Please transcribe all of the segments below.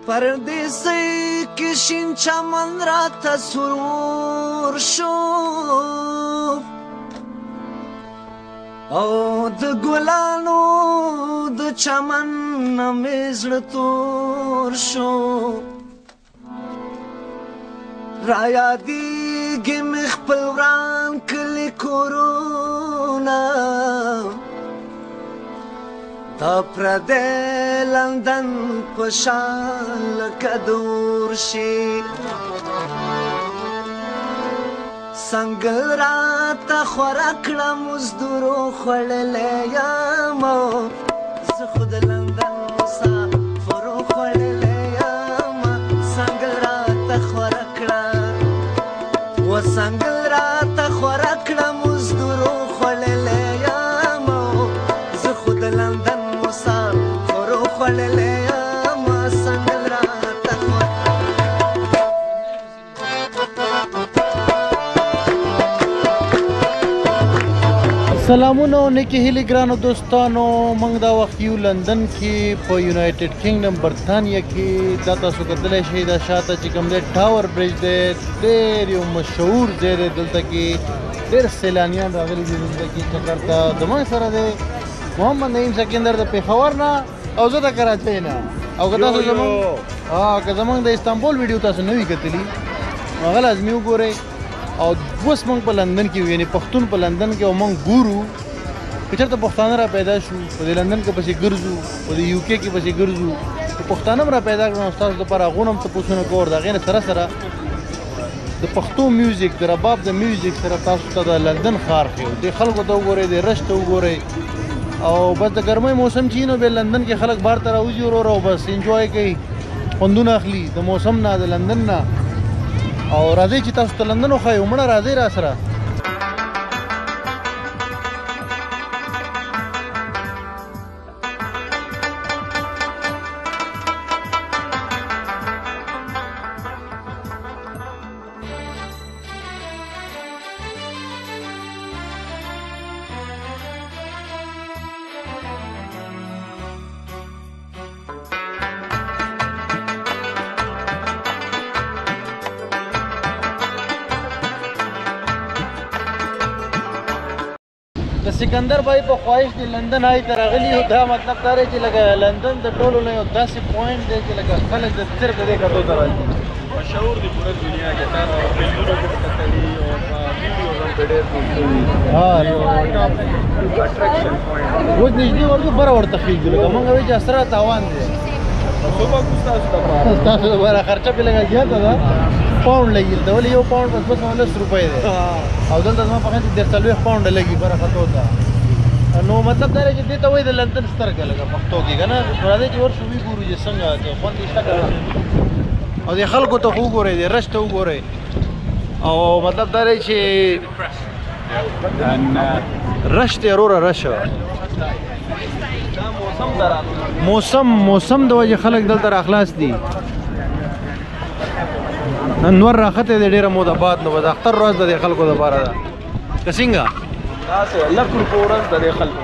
پردیسی کې شین چمن راته سرور شو او د ګلانو د چمن نه مې زړه تور شو رایادېږي مې خپل وران کلي کورونه دا پردی لندن په شان لکه دور شي څنګه راته خوره کړه مزدورو خوړلی یم زه خو د لندن مسافرو خوړلی یم څنګه راته خوره کړه څنګه راته خوره کړه مزدورو خوړلی یم زه خو د لندن مسافرو خوړلی یم څنګه راته خوره سلامونه او نیکی هیلې ګرانو دوستانو موږ دا وخت یو لندن کې په یونایټډ کینګډم برطانیه کې دا تاسو کتلی شئ دا شاته چې کوم دی ټاور برج دی ډېر یو مشهور ځای دی دلته کې ډېر سیلانیان راغلي دي دلته کې چکر ته زموږ سره دی محمد نعیم سکندر د پېښور نه او زه د کراچۍ نه او که تاسو زموږ د استانبول ویډیو تاسو نه وي کتلي نو هغه لازمي وګورئ او اوس موږ په لندن کې یو یعنې پښتون په لندن کې او موږ ګورو که چېرته پښتانه را پیدا شو په دې لندن کې پسې ګرځو په دې یو کې پسې ګرځو که پښتانه هم را پیدا کړو نو ستاسو دپاره هغو نه هم تپوسونه کوو د هغې نه سره سره د پښتو میوزیک د رباب د میوزیک سره تاسو ته د لندن ښار ښیو دې خلکو ته وګورئ دې رش ته وګورئ او بس د ګرمۍ موسم چې نو بیا لندن کې خلک بار ته راوځي وروره او بس انجوای کوي خوندونه اخلي د موسم نه د لندن نه او راځئ چې تاسو ته لندن وښایو مړه راځئ را سره د سکندر بھائی په خواهش دی لندن آی ته راغلي او دا مطلب دا دی چې لکه لندن د ټولو نه یو داسې پوینټ دی چې لکه خلک د صرف د دې کتو ته راځي مشهور دی پوره دنیا کې تاسو فلمونو کې کتلي او ویډیوز هم ډېر کړي ټاپ اټریکشن پوینټ اوس نږدې ورته بره ورته خېږي لکه موږ وایو چې اسره تاوان دی صبح کو ستاسو لپاره خرچه پې لږه زیاته ده پاونډ لګي ته ولې یو پاونډ بس 210 روپۍ دی او دلته زما په خیال چې 40 پاونډ لګي بره خطو ته نو مطلب دا دی چې دې ته وایي د لندن سترګه لکه پښتو کې که نه راځئ چې ورشو وګورو چې څنګه خوند یې شته که نه او دې خلکو ته خو وګورئ دې رش ته وګورئ او مطلب دا دی چې رش دی وروره رش موسم د وجې خلک دلته راخلاص دي نور راخته دی ډېره موده بعد نو به د اختر ورځ د دې خلکو دپاره ده که څنګه داسې لک روپو ورځ د دې خلکو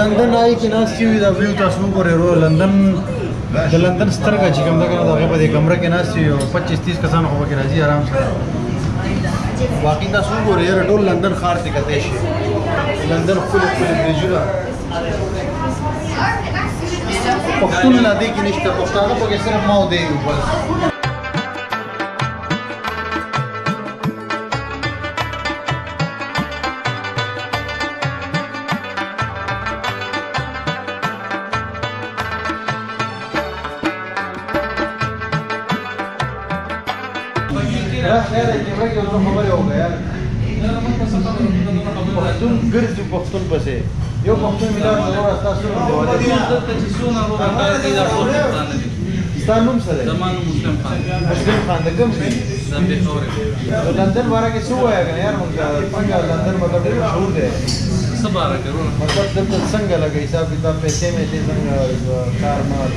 لندن آی کې ناستې وي دا ویو تاسو وګورئ ورو لندن د لندن سترګه چې کوم ده که نه د هغې په دې کمره کې ناست وي او 25-30 کسان خو پکې راځي آرام سره باقي تاسو وګورئ یاره ټول لندن ښار ته کتی شي لندن ښکلي ښکلي برجونه پښتون لا دې کې نشته پښتانه پکې صرف ما او دی یو بس خیر کیمرا کې ورو خبرې وکړه یار پښتون ګرځي پښتون پسې یو پښتون ملت ضرور تاسو ستا نوم څه دی؟ زما نوم مسلم خان. مسلم خان د کوم ځای؟ د پېښور یم. د لندن باره کې څه ووایه که نه یار موږ څنګه لندن مطلب ډېر مشهور دی څه باره کې وروره؟ مطلب دلته څنګه لګه حساب کتاب پیسې میسې څنګه کار مال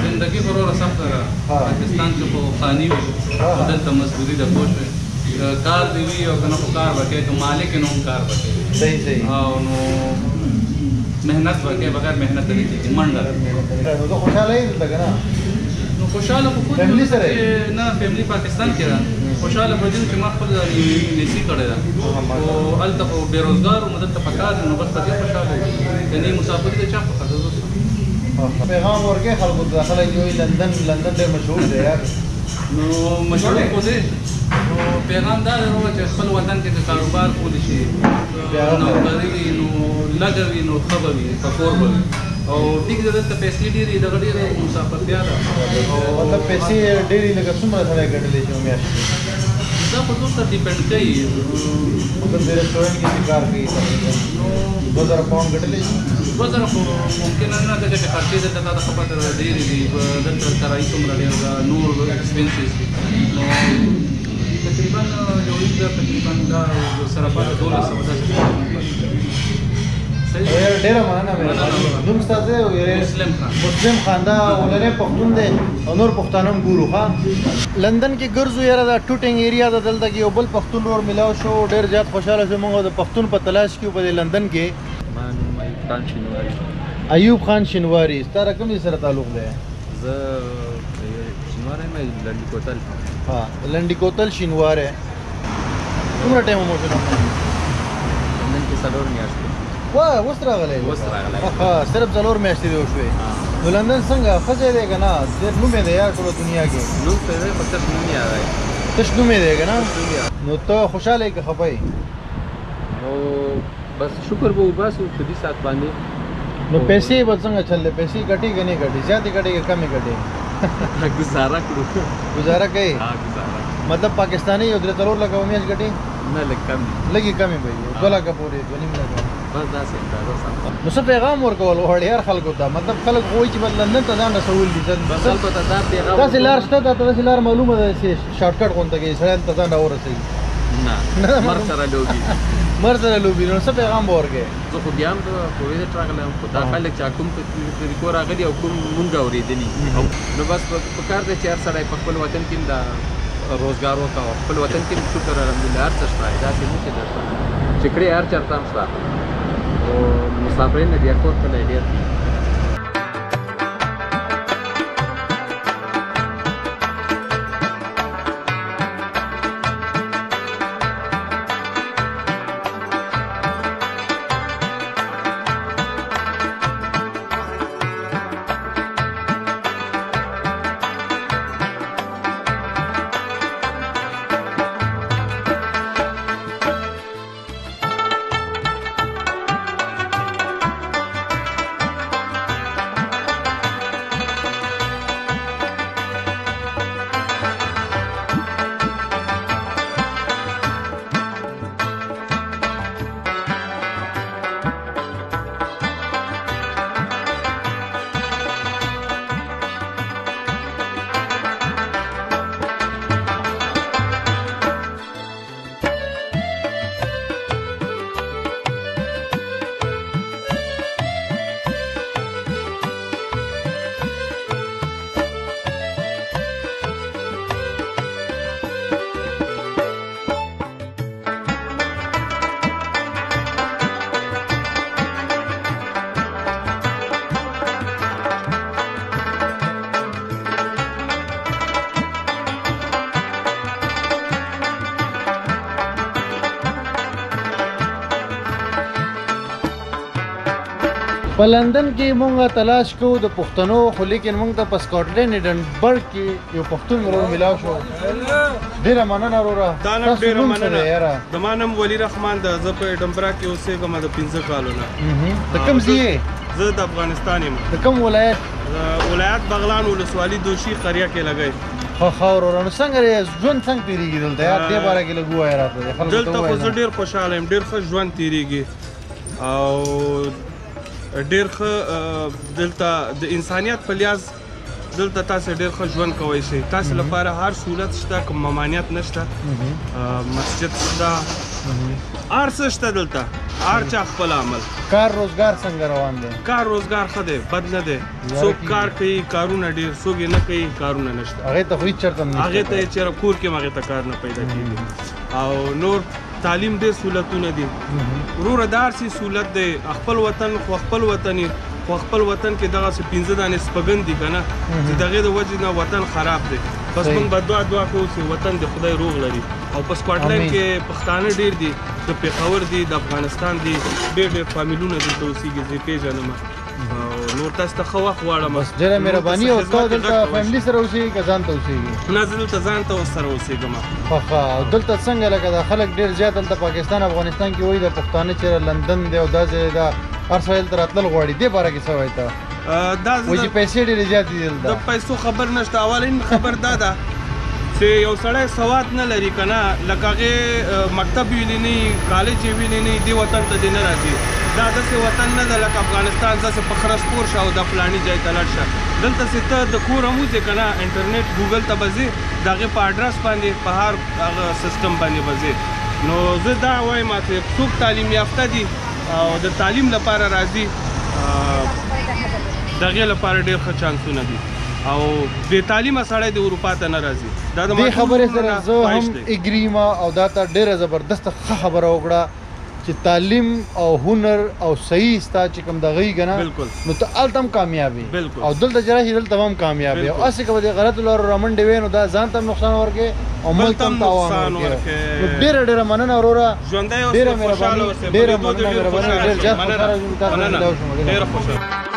زندګي وروره سخته ده. پاکستان کې خو خاني وي او دلته مزدوري ده پوه شوې. کار دې وي او که نه خو کار به کوې که مالک یې نو هم کار به کوې او نو محنت به کوې بغیر محنت نه کېږي منډه ده. نو ته خوشحاله یې دلته که نه؟ نو خوشحاله خو خود فیملي سره نه فیملي پاکستان کې ده. خوشحاله په دې چې ما خپل انګلیسي کړې ده خو هلته خو بېروزګار وم دلته په کار یم نو بس په دې خوشحاله یم. یعنې مسافري د چا خوښه ده دوست پیغام ورکړې خلکو ته خلک وایي لندن ډېر مشهور دی یار نو مشهور خو دی نو پیغام دا دی چې خپل وطن کې که کاروبار کولی شي نوکري وي نو لږه وي نو ښه به وي پکور به وي او ټیک دی دلته پیسې ډېرې دغه ډېره مسافرتیا ده مطلب پیسې ډېرې لکه څومره سړی ګټلی شي میاشت دا خو دوست ته ډیپینډ کوي مطلب د ریسټورنټ کې چې کار کوي نو 2000 پاونډ ګټلی شي 2000 خو ممکنه نه ده چې خرچې دلته تا ته ښه پته ده ډېرې دي دلته کرایي څومره ډېر ده نور ایکسپینسز نو تقریبا یو تقریبا دا سره پاته 1200 ډېره مننه مې نوم ستا څه مسلم خان. مسلم خان دا ولنې پښتون دی او نور پښتانه هم ګورو ښه لندن کې ګرځو یاره دا ټوټینګ ایریا ده دلته کې یو بل پښتون ور میلاو شو ډېر زیات خوشحاله شو موږ د پښتون په تلاش کې په لندن کې ما نوم ایوب خان شینواري. ایوب خان شینواري ستا کوم ځای سره تعلق دی؟ زه شینواری یم لنډي کوتل. ها لنډي کوتل شینواری څومره ټایم مو شو لندن کې 4 میاشتې. واه اوس راغلی ها صرف 4 میاشتې دی وشوې نو لندن څنګه ښه ځای دی که نه ډېر نوم یې دی یار ټوله دنیا کې نوم ته دی خو تش نوم یاد دی تش نوم یې دی که نه نو ته خوشحاله یې که خفه یې نو بس شکر به وباسو په دې ساعت باندې نو پیسې به څنګه چل دی پیسې ګټي که نه ګټي زیاتې ګټي که کمې ګټي ګزاره کړو ګزاره کوي ګزاره مطلب پاکستاني یو 3 لکه میاشت ګټي نه لږ کم لږې کمې به وي 2 لکه پورې 2.5 لکه بس داسې اندازه سم نو څه پیغام ورکول غواړې یار خلکو ته مطلب خلک وایي چې بس لندن ته ځان رسول دي بس البته دا پیغام داسې لار شته داسې لار معلومه ده چې شارټ کټ غونډه کې سړی ته ځان راورسوي نه مرګ سره لوبي مرګ سره لوبي نو څه پیغام به ورکړې زه خو بیا هم د کوویډ راغلی خو دا خلک چې کوم طریقو راغلي او کوم مونږ اورېدلي نو بس په کار دی چې هر سړی په خپل وطن کې د روزګار وکړه او خپل وطن کې شکر الحمدلله هر څه شته داسې نه چې درته چې کړې هر چېرته هم شته او مسافرین د بیا کور کلی ډېر دي په لندن کې مونږه تلاش کوو د پښتنو خو لیکن مونږ ته په سکاټلینډ ایډنبرګ کې یو پښتون ورور ملاو شو ډېره مننه وروره دا نه ډېره مننه زما نوم ولي رحمان ده زه په ایډنبرګ کې اوسېږم د 15 کالو نه د کوم ځای زه د افغانستان یم د کوم ولایت ولایت بغلان ولسوالي دوشي قریه کې لګی خاور ورانو څنګه ژوند څنګه تیریږي دلته یار دې باره کې لږ ووایه راته دلته خو زه ډېر خوشحاله یم ډېر ښه ژوند تیریږي او ډېر ښه دلته د انسانیت په لحاظ دلته تاسو ډېر ښه ژوند کوی شئ تاسو لپاره هر سهولت شته کوم ممانعت نشته مسجد شته هر څه شته دلته هر چا خپل عمل کار روزګار څنګه روان دی کار روزګار ښه دی بد نه دی څوک کار کوي کارونه ډېر څوک یې نه کوي کارونه نشته هغې ته خو هېڅ چېرته نشته هغې ته یې چېرې کور کې هم هغې ته کار نه پیدا کېږي او نور تعلیم ډېر سهولتونه دي وروره د هر څه سهولت دی خپل وطن خو خپل وطن خو خپل وطن کې دغسې 15 دانې سپږن دي که نه چې د هغې د وجې نه وطن خراب دی بس موږ به دعا کوو چې وطن د خدای روغ لري او په سکاټلند کې پښتانه ډېر دي د پېښور دي د افغانستان دي ډېر فامیلونه دلته اوسېږي زه یې پېژنم او نور تاسو ته ښه وخت غواړم بس ډېره مهرباني او تا دلته فیملي سره اوسېږي که ځان ته اوسېږي نه زه دلته ځان ته سره اوسېږم ښه او دلته څنګه لکه دا خلک ډېر زیات دلته پاکستان افغانستان کې وایي د پښتانه چېرې لندن دی او دا ځای دا هر سړی دلته راتلل غواړي دې باره کې څه وایي ته وایي چې پیسې ډېرې زیاتې دي دلته د پیسو خبر نشته اولین خبر دا ده چې یو سړی سواد نه لري که نه لکه هغې مکتب ویلی نه وي کالج یې ویلی نه وي دې وطن ته دې نه راځي دا داسې وطن نه ده لکه افغانستان داسې په خره سپور شه او د فلاني ځای ته لاړ شه دلته چې ته د کور هم وځې که نه انټرنیټ ګوګل ته به ځې د هغې په اډرس باندې په هر هغه سیسټم باندې به ځې نو زه دا وایم چې څوک تعلیم یافته دي او د تعلیم لپاره راځي د هغې لپاره ډېر ښه چانسونه دي او بې تعلیمه سړی د اروپا ته نه راځي دا د دې خبرې سره زه هم اګري یم او دا ته ډېره زبردسته ښه خبره وکړه چې تعلیم او هنر او صحیح ستا چې کوم دغه یي که نه نو ته هلته هم کامیاب یې او دلته چې راشي دلته هم کامیاب یې او هسې که به د غلطو لارو رامنډې وې نو دا ځان ته هم نقصان ورکوې او ملک ته هم تاوان ورکوې نو ډېره مننه وروره ډېره مهرباني ډېره مننه ډېر زیات خوشحاله شوم ډېره خوشحاله